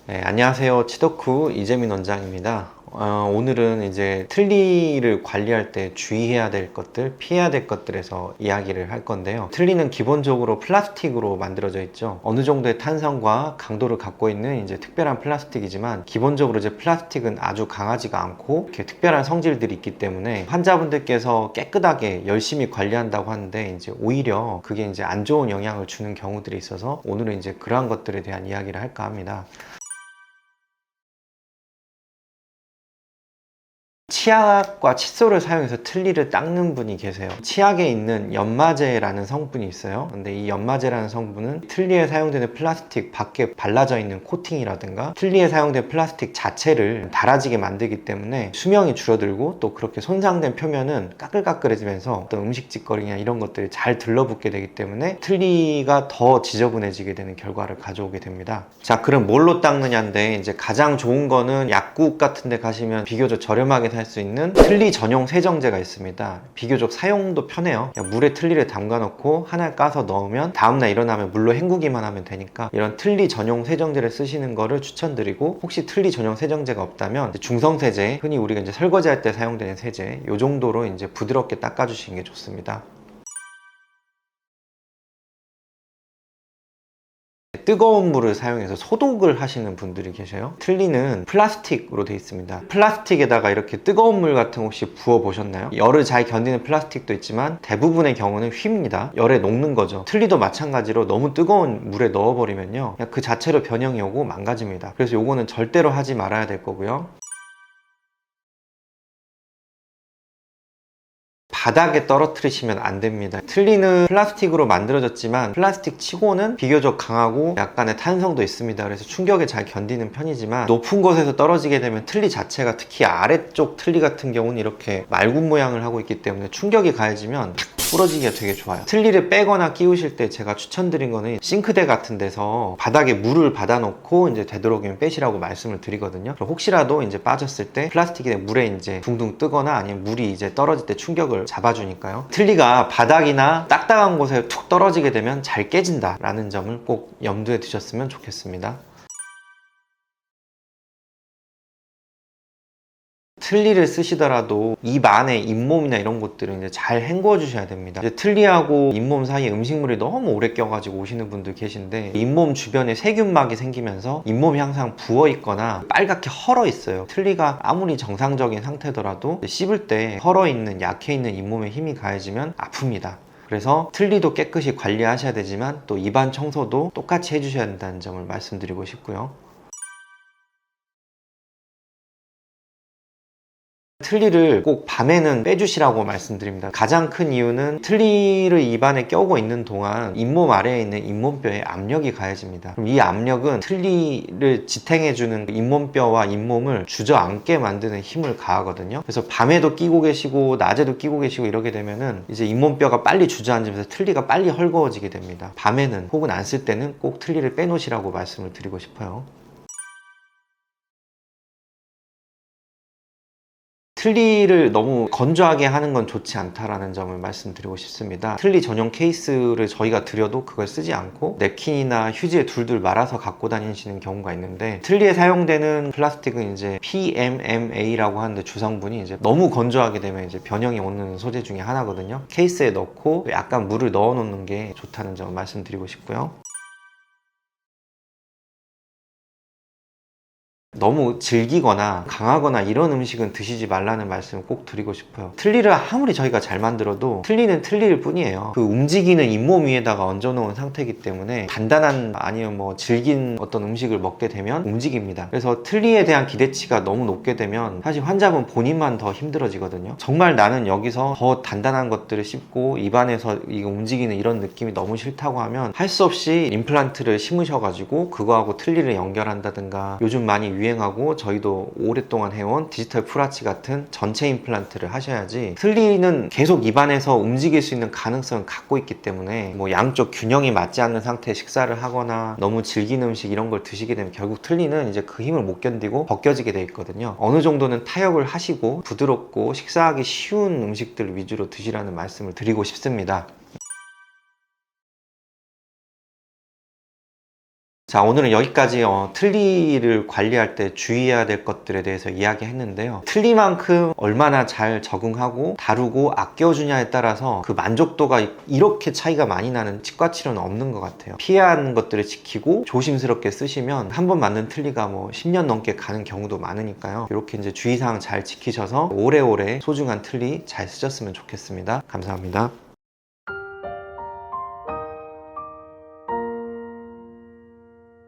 네, 안녕하세요. 치덕후 이재민 원장입니다. 오늘은 이제 틀니를 관리할 때 주의해야 될 것들, 피해야 될 것들에서 이야기를 할 건데요. 틀니는 기본적으로 플라스틱으로 만들어져 있죠. 어느 정도의 탄성과 강도를 갖고 있는 이제 특별한 플라스틱이지만, 기본적으로 이제 플라스틱은 아주 강하지가 않고 이렇게 특별한 성질들이 있기 때문에 환자분들께서 깨끗하게 열심히 관리한다고 하는데, 이제 오히려 그게 이제 안 좋은 영향을 주는 경우들이 있어서 오늘은 이제 그러한 것들에 대한 이야기를 할까 합니다. 치약과 칫솔을 사용해서 틀니를 닦는 분이 계세요. 치약에 있는 연마제라는 성분이 있어요. 근데 이 연마제라는 성분은 틀니에 사용되는 플라스틱 밖에 발라져 있는 코팅이라든가 틀니에 사용된 플라스틱 자체를 닳아지게 만들기 때문에 수명이 줄어들고, 또 그렇게 손상된 표면은 까끌까끌해지면서 어떤 음식 짓거리나 이런 것들이 잘 들러붙게 되기 때문에 틀니가 더 지저분해지게 되는 결과를 가져오게 됩니다. 자, 그럼 뭘로 닦느냐인데, 이제 가장 좋은 거는 약국 같은 데 가시면 비교적 저렴하게 살 수 있는 틀니 전용 세정제가 있습니다. 비교적 사용도 편해요. 그냥 물에 틀니를 담가 놓고 하나 까서 넣으면 다음날 일어나면 물로 헹구기만 하면 되니까, 이런 틀니 전용 세정제를 쓰시는 거를 추천드리고, 혹시 틀니 전용 세정제가 없다면 중성세제, 흔히 우리가 이제 설거지할 때 사용되는 세제, 이 정도로 이제 부드럽게 닦아 주시는 게 좋습니다. 뜨거운 물을 사용해서 소독을 하시는 분들이 계셔요. 틀니는 플라스틱으로 되어 있습니다. 플라스틱에다가 이렇게 뜨거운 물 같은 거 혹시 부어 보셨나요? 열을 잘 견디는 플라스틱도 있지만 대부분의 경우는 휩니다. 열에 녹는 거죠. 틀니도 마찬가지로 너무 뜨거운 물에 넣어버리면요, 그냥 그 자체로 변형이 오고 망가집니다. 그래서 요거는 절대로 하지 말아야 될 거고요. 바닥에 떨어뜨리시면 안 됩니다. 틀니는 플라스틱으로 만들어졌지만 플라스틱 치고는 비교적 강하고 약간의 탄성도 있습니다. 그래서 충격에 잘 견디는 편이지만, 높은 곳에서 떨어지게 되면 틀니 자체가, 특히 아래쪽 틀니 같은 경우는 이렇게 말군 모양을 하고 있기 때문에 충격이 가해지면 부러지기가 되게 좋아요. 틀니를 빼거나 끼우실 때 제가 추천드린 거는 싱크대 같은 데서 바닥에 물을 받아놓고 이제 되도록이면 빼시라고 말씀을 드리거든요. 그럼 혹시라도 이제 빠졌을 때 플라스틱이 물에 이제 둥둥 뜨거나 아니면 물이 이제 떨어질 때 충격을 잡아주니까요. 틀니가 바닥이나 딱딱한 곳에 툭 떨어지게 되면 잘 깨진다 라는 점을 꼭 염두에 두셨으면 좋겠습니다. 틀니를 쓰시더라도 입 안에 잇몸이나 이런 곳들은 이제 잘 헹궈 주셔야 됩니다. 이제 틀니하고 잇몸 사이에 음식물이 너무 오래 껴가지고 오시는 분들 계신데, 잇몸 주변에 세균막이 생기면서 잇몸이 항상 부어 있거나 빨갛게 헐어 있어요. 틀니가 아무리 정상적인 상태더라도 씹을 때 헐어 있는, 약해 있는 잇몸에 힘이 가해지면 아픕니다. 그래서 틀니도 깨끗이 관리하셔야 되지만, 또 입안 청소도 똑같이 해주셔야 된다는 점을 말씀드리고 싶고요. 틀니를 꼭 밤에는 빼주시라고 말씀드립니다. 가장 큰 이유는 틀니를 입안에 껴고 있는 동안 잇몸 아래에 있는 잇몸뼈에 압력이 가해집니다. 그럼 이 압력은 틀니를 지탱해주는 잇몸뼈와 잇몸을 주저앉게 만드는 힘을 가하거든요. 그래서 밤에도 끼고 계시고 낮에도 끼고 계시고 이러게 되면은 이제 잇몸뼈가 빨리 주저앉으면서 틀니가 빨리 헐거워지게 됩니다. 밤에는 혹은 안 쓸 때는 꼭 틀니를 빼놓으시라고 말씀을 드리고 싶어요. 틀니를 너무 건조하게 하는 건 좋지 않다라는 점을 말씀드리고 싶습니다. 틀니 전용 케이스를 저희가 드려도 그걸 쓰지 않고 냅킨이나 휴지에 둘둘 말아서 갖고 다니시는 경우가 있는데, 틀니에 사용되는 플라스틱은 이제 PMMA라고 하는데, 주성분이 이제 너무 건조하게 되면 이제 변형이 오는 소재 중에 하나거든요. 케이스에 넣고 약간 물을 넣어 놓는 게 좋다는 점을 말씀드리고 싶고요. 너무 질기거나 강하거나 이런 음식은 드시지 말라는 말씀을 꼭 드리고 싶어요. 틀니를 아무리 저희가 잘 만들어도 틀니는 틀니일 뿐이에요. 그 움직이는 잇몸 위에다가 얹어 놓은 상태이기 때문에 단단한, 아니면 뭐 질긴 어떤 음식을 먹게 되면 움직입니다. 그래서 틀니에 대한 기대치가 너무 높게 되면 사실 환자분 본인만 더 힘들어지거든요. 정말 나는 여기서 더 단단한 것들을 씹고 입안에서 이거 움직이는 이런 느낌이 너무 싫다고 하면 할 수 없이 임플란트를 심으셔가지고 그거하고 틀니를 연결한다든가, 요즘 많이 유행하고 저희도 오랫동안 해온 디지털 풀아치 같은 전체 임플란트를 하셔야지, 틀니는 계속 입안에서 움직일 수 있는 가능성을 갖고 있기 때문에, 뭐 양쪽 균형이 맞지 않는 상태의 식사를 하거나 너무 질긴 음식 이런 걸 드시게 되면 결국 틀니는 이제 그 힘을 못 견디고 벗겨지게 돼 있거든요. 어느 정도는 타협을 하시고 부드럽고 식사하기 쉬운 음식들 위주로 드시라는 말씀을 드리고 싶습니다. 자, 오늘은 여기까지 틀니를 관리할 때 주의해야 될 것들에 대해서 이야기했는데요. 틀니만큼 얼마나 잘 적응하고 다루고 아껴주냐에 따라서 그 만족도가 이렇게 차이가 많이 나는 치과 치료는 없는 것 같아요. 피해야 하는 것들을 지키고 조심스럽게 쓰시면 한 번 맞는 틀니가 뭐 10년 넘게 가는 경우도 많으니까요. 이렇게 이제 주의사항 잘 지키셔서 오래오래 소중한 틀니 잘 쓰셨으면 좋겠습니다. 감사합니다.